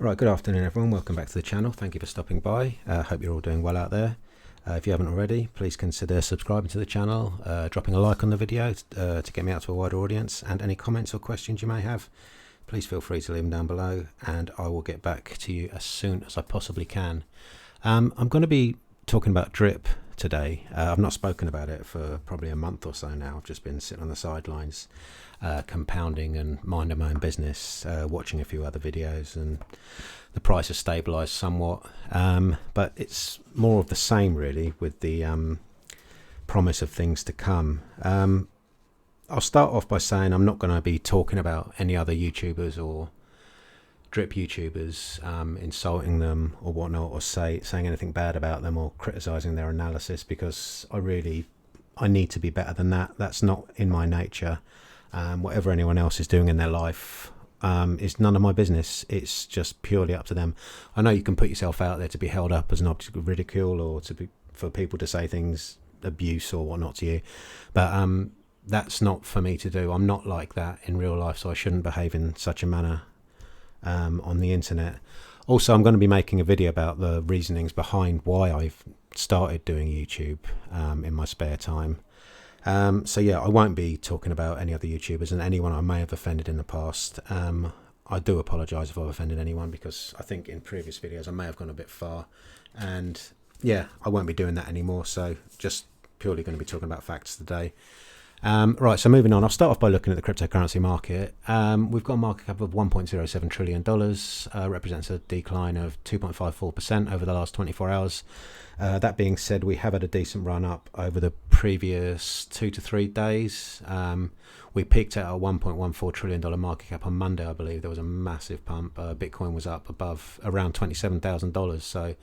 Right, good afternoon everyone, welcome back to the channel. Thank you for stopping by. Hope you're all doing well out there. If you haven't already, please consider subscribing to the channel, dropping a like on the video to get me out to a wider audience, and any comments or questions you may have, please feel free to leave them down below and I will get back to you as soon as I possibly can. I'm going to be talking about drip today. I've not spoken about it for probably a month or so now. I've just been sitting on the sidelines compounding and minding my own business, watching a few other videos, and the price has stabilized somewhat, but it's more of the same really, with the promise of things to come. I'll start off by saying I'm not going to be talking about any other YouTubers or drip YouTubers, insulting them or whatnot, or saying anything bad about them or criticizing their analysis, because I need to be better than that. That's not in my nature. Whatever anyone else is doing in their life is none of my business. It's just purely up to them. I know you can put yourself out there to be held up as an object of ridicule, or for people to say things, abuse or whatnot to you, but that's not for me to do. I'm not like that in real life, so I shouldn't behave in such a manner on the internet. Also, I'm going to be making a video about the reasonings behind why I've started doing YouTube in my spare time. So yeah, I won't be talking about any other YouTubers and anyone I may have offended in the past. I do apologise if I've offended anyone, because I think in previous videos I may have gone a bit far, and yeah, I won't be doing that anymore. So just purely going to be talking about facts today. Right, so moving on, I'll start off by looking at the cryptocurrency market. We've got a market cap of $1.07 trillion, represents a decline of 2.54% over the last 24 hours. That being said, we have had a decent run up over the previous 2 to 3 days. We peaked at a $1.14 trillion market cap on Monday, I believe. There was a massive pump. Bitcoin was up above around $27,000, so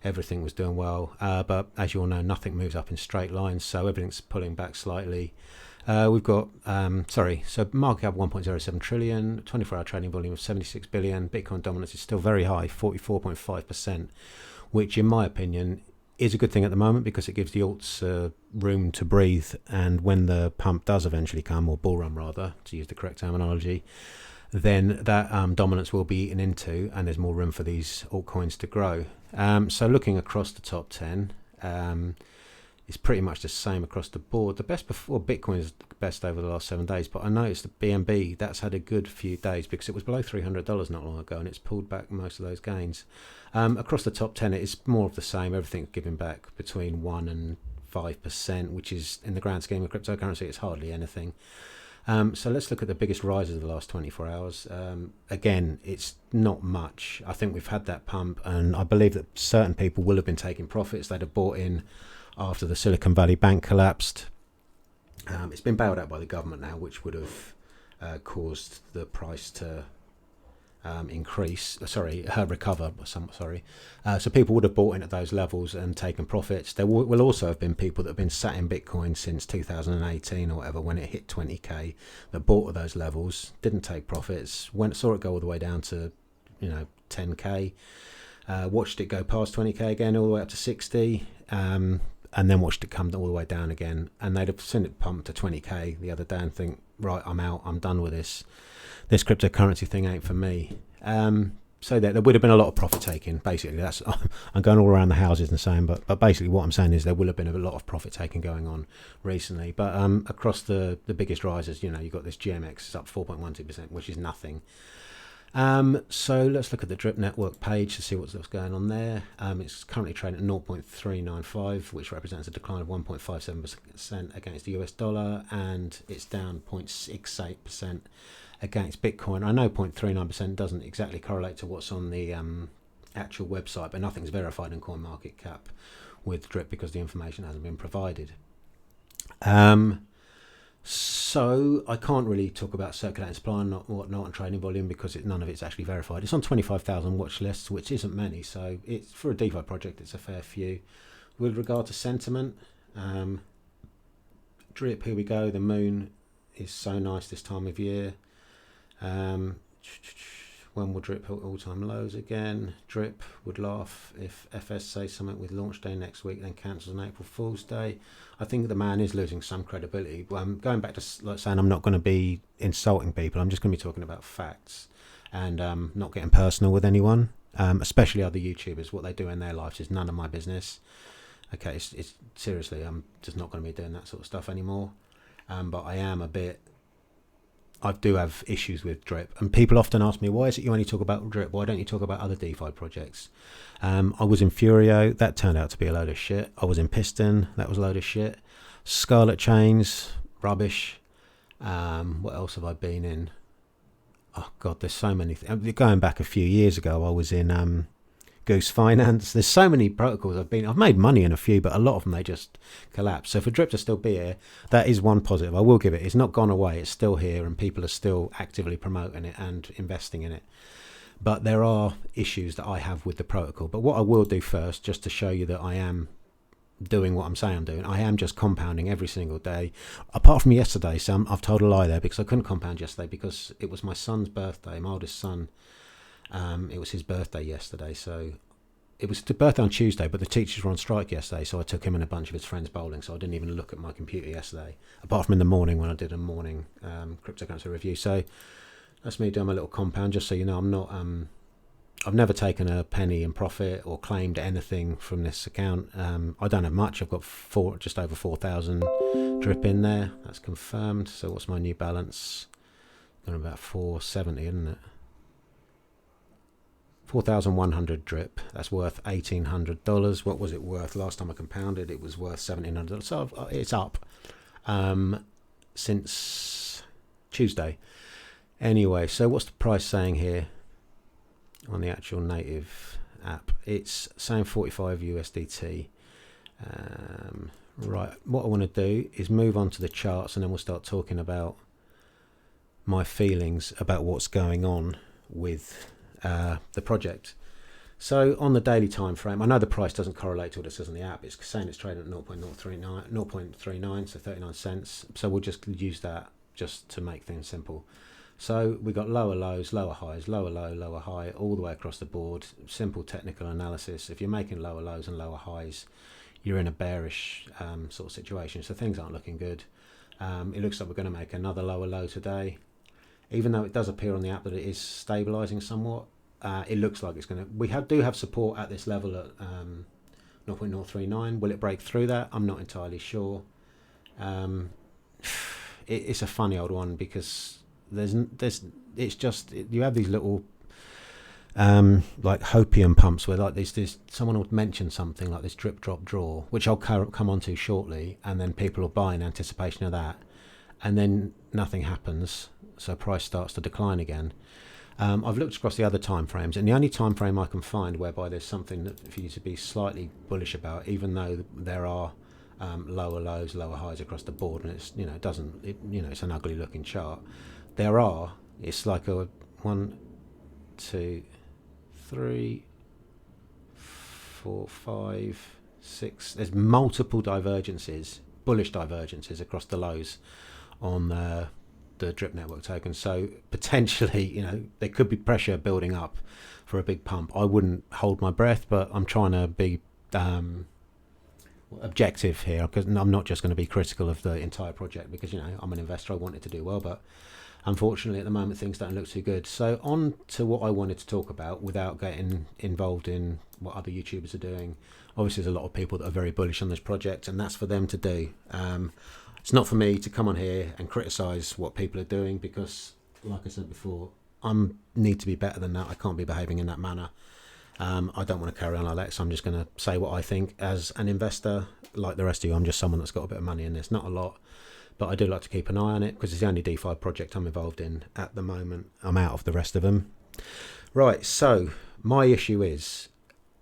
everything was doing well. But as you all know, nothing moves up in straight lines, so everything's pulling back slightly. We've got, so market cap 1.07 trillion, 24-hour trading volume of 76 billion. Bitcoin dominance is still very high, 44.5%, which in my opinion is a good thing at the moment, because it gives the alts room to breathe. And when the pump does eventually come, or bull run rather, to use the correct terminology, then that dominance will be eaten into, and there's more room for these altcoins to grow. So looking across the top 10, it's pretty much the same across the board. The best before Bitcoin is the best over the last 7 days, but I noticed the BNB, that's had a good few days, because it was below $300 not long ago, and it's pulled back most of those gains. Across the top 10, it's more of the same. Everything's giving back between 1 and 5%, which is, in the grand scheme of cryptocurrency, it's hardly anything. So let's look at the biggest rises of the last 24 hours. Again, it's not much. I think we've had that pump, and I believe that certain people will have been taking profits. They'd have bought in after the Silicon Valley Bank collapsed. It's been bailed out by the government now, which would have caused the price to recover. So people would have bought in at those levels and taken profits. There will also have been people that have been sat in Bitcoin since 2018 or whatever, when it hit 20k, that bought at those levels, didn't take profits, saw it go all the way down to 10k, watched it go past 20k again, all the way up to 60, and then watched it come all the way down again, and they'd have seen it pump to 20k the other day and think, right, I'm out, I'm done with this cryptocurrency thing ain't for me. So there would have been a lot of profit taking. Basically, that's I'm going all around the houses and saying, but basically what I'm saying is there will have been a lot of profit taking going on recently. But across the biggest rises, you've got this GMX, it's up 4.12%, which is nothing. So let's look at the drip network page to see what's going on there. It's currently trading at 0.395, which represents a decline of 1.57% against the US dollar, and it's down 0.68% against Bitcoin. I know 0.39% doesn't exactly correlate to what's on the actual website, but nothing's verified in CoinMarketCap with drip because the information hasn't been provided. So I can't really talk about circulating supply and whatnot and trading volume, because none of it's actually verified. It's on 25,000 watch lists, which isn't many, so it's, for a DeFi project, it's a fair few. With regard to sentiment, drip, here we go. The moon is so nice this time of year. When will drip hit all-time lows again? Drip would laugh if FS say something with launch day next week, then cancels on April Fool's Day. I think the man is losing some credibility. Going back to saying I'm not going to be insulting people, I'm just going to be talking about facts. and not getting personal with anyone, especially other YouTubers. What they do in their lives is none of my business. Okay, it's seriously, I'm just not going to be doing that sort of stuff anymore. But I do have issues with drip, and people often ask me, why is it you only talk about drip? Why don't you talk about other DeFi projects? I was in Furio, that turned out to be a load of shit. I was in Piston, that was a load of shit. Scarlet Chains, rubbish. What else have I been in? Oh god, there's so many going back a few years ago, I was in Goose Finance. There's so many protocols I've made money in a few, but a lot of them, they just collapse. So for drip to still be here, that is one positive I will give it. It's not gone away, it's still here, and people are still actively promoting it and investing in it. But there are issues that I have with the protocol. But what I will do first, just to show you that I am doing what I'm saying I'm doing, I am just compounding every single day, apart from yesterday. So I've told a lie there, because I couldn't compound yesterday because it was my son's birthday, my oldest son. It was his birthday yesterday, so it was the birthday on Tuesday, but the teachers were on strike yesterday, so I took him and a bunch of his friends bowling, so I didn't even look at my computer yesterday, apart from in the morning when I did a morning cryptocurrency review. So that's me doing my little compound, just so you know. I'm not I've never taken a penny in profit or claimed anything from this account. I don't have much. I've got just over 4,000 drip in there. That's confirmed. So what's my new balance? Got about 470, isn't it? 4,100 drip. That's worth $1,800. What was it worth last time I compounded? It was worth $1,700. So it's up since Tuesday. Anyway, so what's the price saying here on the actual native app? It's saying 45 USDT. Right, what I want to do is move on to the charts, and then we'll start talking about my feelings about what's going on with the project. So on the daily time frame, I know the price doesn't correlate to what it says on the app. It's saying it's trading at 0.39, so 39 cents. So we'll just use that just to make things simple. So we got lower lows, lower highs, lower low, lower high, all the way across the board. Simple technical analysis. If you're making lower lows and lower highs, you're in a bearish sort of situation. So things aren't looking good. It looks like we're going to make another lower low today. Even though it does appear on the app that it is stabilizing somewhat, it looks like it's going to. We do have support at this level at 0.039. Will it break through that? I'm not entirely sure. It's a funny old one, because it's just, you have these little like hopium pumps where like this someone would mention something like this drip drop draw, which I'll come on to shortly, and then people will buy in anticipation of that, and then nothing happens. So price starts to decline again. I've looked across the other time frames, and the only time frame I can find whereby there's something that for you to be slightly bullish about, even though there are lower lows, lower highs across the board, and it's it's an ugly looking chart. It's like a 1, 2, 3, 4, 5, 6. There's multiple divergences, bullish divergences across the lows on the drip network token. So potentially, there could be pressure building up for a big pump. I wouldn't hold my breath, but I'm trying to be objective here, because I'm not just going to be critical of the entire project, because I'm an investor. I want it to do well, but unfortunately at the moment things don't look too good. So on to what I wanted to talk about, without getting involved in what other YouTubers are doing. Obviously there's a lot of people that are very bullish on this project, and that's for them to do. It's not for me to come on here and criticize what people are doing, because like I said before, I need to be better than that. I can't be behaving in that manner. I don't want to carry on like that, so I'm just going to say what I think as an investor. Like the rest of you, I'm just someone that's got a bit of money in this, not a lot, but I do like to keep an eye on it, because it's the only DeFi project I'm involved in at the moment. I'm out of the rest of them. Right, so my issue is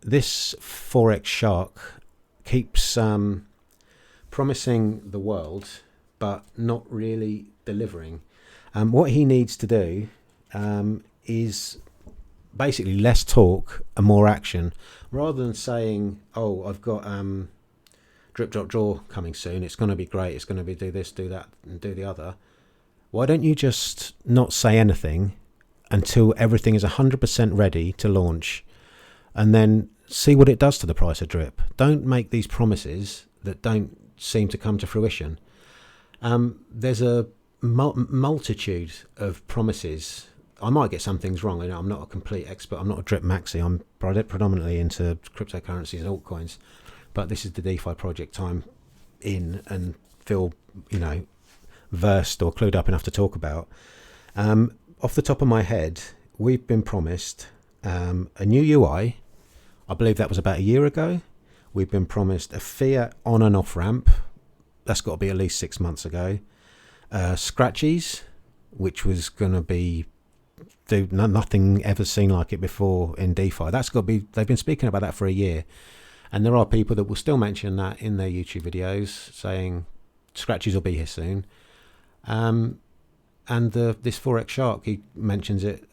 this Forex Shark keeps promising the world, but not really delivering. What he needs to do is basically less talk and more action, rather than saying, oh, I've got drip drop draw coming soon, it's going to be great, it's going to be do this, do that, and do the other. Why don't you just not say anything until everything is 100% ready to launch, and then see what it does to the price of drip? Don't make these promises that don't seem to come to fruition. There's a multitude of promises I might get some things wrong. I'm not a complete expert. I'm not a drip maxi. I'm predominantly into cryptocurrencies and altcoins. But this is the DeFi project I'm in and feel, versed or clued up enough to talk about. Off the top of my head, we've been promised a new UI. I believe that was about a year ago. We've been promised a fiat on and off ramp. That's got to be at least 6 months ago. Scratchies, which was going to be nothing ever seen like it before in DeFi. That's got to be. They've been speaking about that for a year, and there are people that will still mention that in their YouTube videos, saying Scratchies will be here soon. And this Forex Shark, he mentions it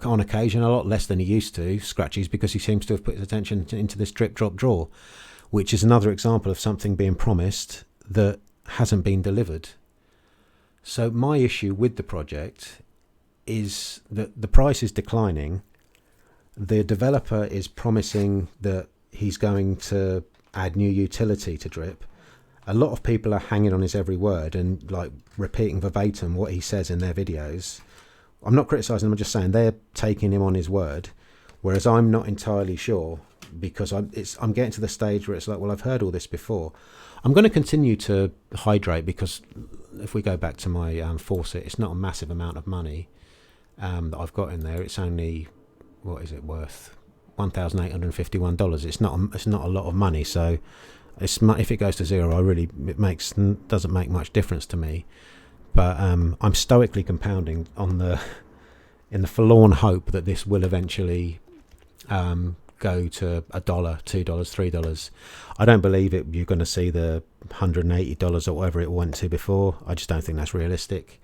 on occasion, a lot less than he used to, Scratchies, because he seems to have put his attention into this drip, drop, draw, which is another example of something being promised that hasn't been delivered. So my issue with the project is that the price is declining. The developer is promising that he's going to add new utility to drip. A lot of people are hanging on his every word and like repeating verbatim what he says in their videos. I'm not criticizing him, I'm just saying they're taking him on his word, whereas I'm not entirely sure, because I'm getting to the stage where it's like, well, I've heard all this before. I'm going to continue to hydrate, because if we go back to my faucet, it's not a massive amount of money that I've got in there. It's only, what is it worth? $1,851. It's not a lot of money, so if it goes to zero, it doesn't make much difference to me. But I'm stoically compounding in the forlorn hope that this will eventually go to $1, $2, $3. I don't believe it. You're going to see the $180 or whatever it went to before. I just don't think that's realistic.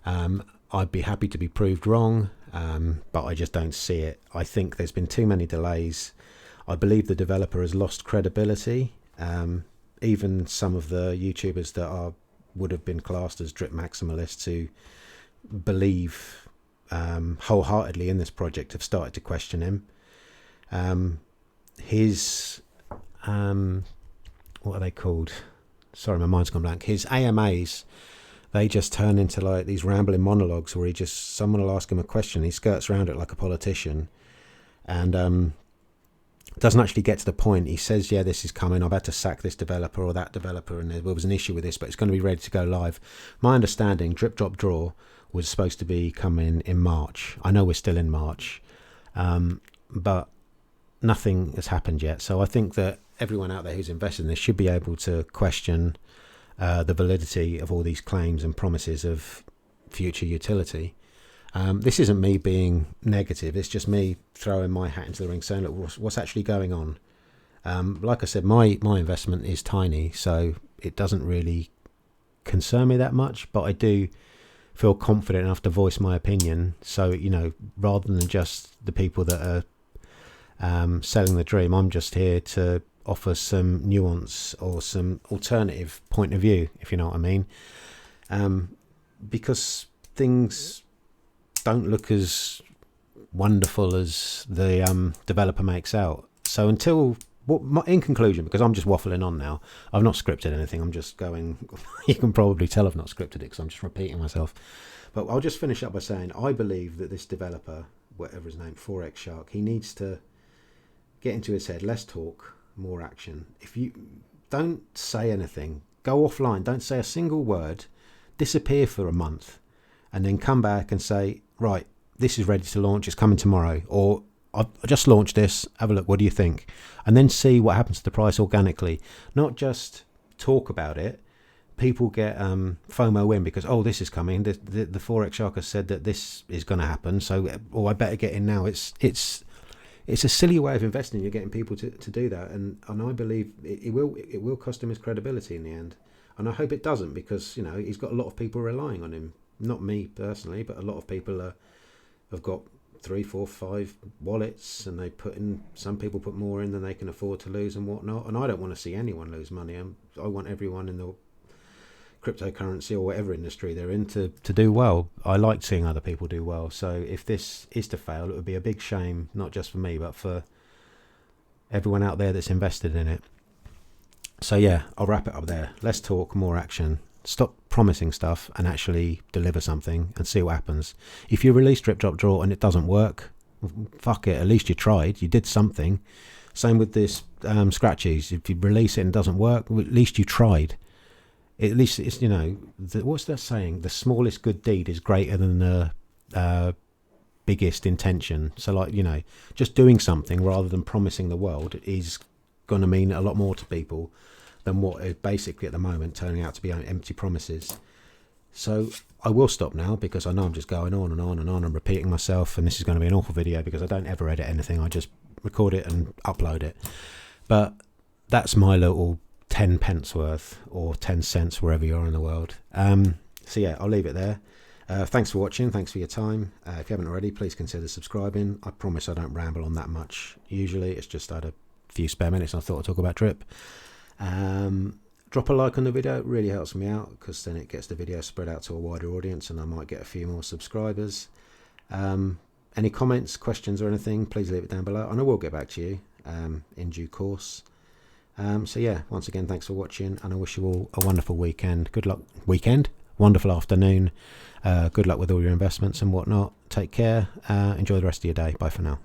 I'd be happy to be proved wrong, but I just don't see it. I think there's been too many delays. I believe the developer has lost credibility. Even some of the YouTubers that would have been classed as drip maximalists who believe wholeheartedly in this project have started to question him. His what are they called? Sorry, my mind's gone blank. His AMAs, they just turn into like these rambling monologues where someone will ask him a question, he skirts around it like a politician, and doesn't actually get to the point. He says, yeah, this is coming, I've had to sack this developer or that developer, and there was an issue with this, but it's going to be ready to go live. My understanding, drip, drop, draw was supposed to be coming in March. I know we're still in March, but nothing has happened yet. So I think that everyone out there who's invested in this should be able to question the validity of all these claims and promises of future utility. This isn't me being negative, it's just me throwing my hat into the ring, saying, look, what's actually going on? Like I said, my investment is tiny, so it doesn't really concern me that much, but I do feel confident enough to voice my opinion. So, rather than just the people that are selling the dream, I'm just here to offer some nuance or some alternative point of view, if you know what I mean. Because things don't look as wonderful as the developer makes out. So in conclusion, because I'm just waffling on now, I've not scripted anything, I'm just going, you can probably tell I've not scripted it because I'm just repeating myself. But I'll just finish up by saying, I believe that this developer, whatever his name, Forex Shark, he needs to get into his head, less talk, more action. If you don't say anything, go offline, don't say a single word, disappear for a month, and then come back and say, right, this is ready to launch, it's coming tomorrow, or I just launched this, have a look, what do you think? And then see what happens to the price organically, not just talk about it. People get FOMO in because, oh, this is coming, the Forex Shark has said that this is going to happen, so I better get in now. It's a silly way of investing. You're getting people to do that, and I believe it will cost him his credibility in the end, and I hope it doesn't, because he's got a lot of people relying on him. Not me personally, but a lot of people have got 3, 4, 5 wallets, and some people put more in than they can afford to lose and whatnot. And I don't want to see anyone lose money. I want everyone in the cryptocurrency or whatever industry they're in to do well. I like seeing other people do well. So if this is to fail, it would be a big shame, not just for me, but for everyone out there that's invested in it. So yeah, I'll wrap it up there. Less talk, more action. Stop promising stuff and actually deliver something and see what happens. If you release drip drop draw and it doesn't work, fuck it, at least you tried, you did something. Same with this scratchies. If you release it and it doesn't work, at least you tried. At least it's, you know, what's that saying? The smallest good deed is greater than the biggest intention. So, like, you know, just doing something rather than promising the world is going to mean a lot more to people than what is basically at the moment turning out to be empty promises. So I will stop now, because I know I'm just going on and on and on and repeating myself, and this is going to be an awful video because I don't ever edit anything. I just record it and upload it. But that's my little 10 pence worth, or 10 cents wherever you are in the world. So yeah, I'll leave it there. Thanks for watching. Thanks for your time. If you haven't already, please consider subscribing. I promise I don't ramble on that much. Usually it's just I had a few spare minutes and I thought I'd talk about drip. Drop a like on the video. It really helps me out, because then it gets the video spread out to a wider audience and I might get a few more subscribers. Any comments, questions or anything, please leave it down below and I will get back to you in due course. So yeah, once again, thanks for watching, and I wish you all a wonderful weekend. Good luck, wonderful afternoon. Good luck with all your investments and whatnot. Take care. Enjoy the rest of your day. Bye for now.